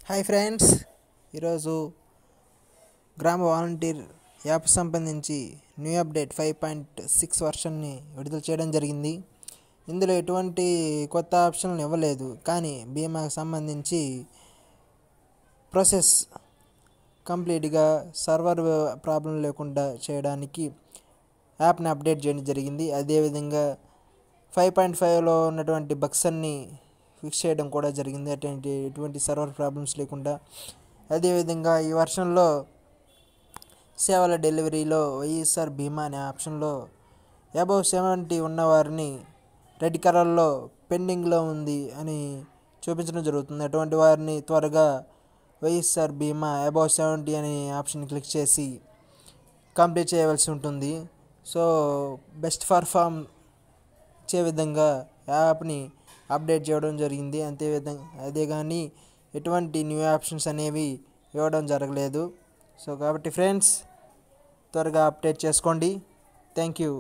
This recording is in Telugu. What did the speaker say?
హాయ్ ఫ్రెండ్స్, ఈరోజు గ్రామ వాలంటీర్ యాప్ సంబంధించి న్యూ అప్డేట్ 5.6 వర్షన్ని విడుదల చేయడం జరిగింది. ఇందులో ఎటువంటి కొత్త ఆప్షన్లు ఇవ్వలేదు, కానీ బీమాకు సంబంధించి ప్రాసెస్ కంప్లీట్గా సర్వర్ ప్రాబ్లం లేకుండా చేయడానికి యాప్ని అప్డేట్ చేయడం జరిగింది. అదేవిధంగా 5.5లో ఉన్నటువంటి బగ్స్ అన్ని ఫిక్స్ చేయడం కూడా జరిగింది, ఎటువంటి సర్వర్ ప్రాబ్లమ్స్ లేకుండా. అదేవిధంగా ఈ వర్షన్లో సేవల డెలివరీలో వైఎస్ఆర్ బీమా అనే ఆప్షన్లో అబవ్ 70 ఉన్నవారిని రెడ్ కలర్లో పెండింగ్లో ఉంది అని చూపించడం జరుగుతుంది. అటువంటి వారిని త్వరగా వైఎస్ఆర్ బీమా అబవ్ 70 అనే ఆప్షన్ క్లిక్ చేసి కంప్లీట్ చేయవలసి ఉంటుంది. సో బెస్ట్ పర్ఫామ్ ఇచ్చే విధంగా యాప్ని అప్డేట్ చేయడం జరిగింది. అదే కానీ ఎటువంటి న్యూ ఆప్షన్స్ అనేవి ఇవ్వడం జరగలేదు. సో కాబట్టి ఫ్రెండ్స్, త్వరగా అప్డేట్ చేసుకోండి. Thank you.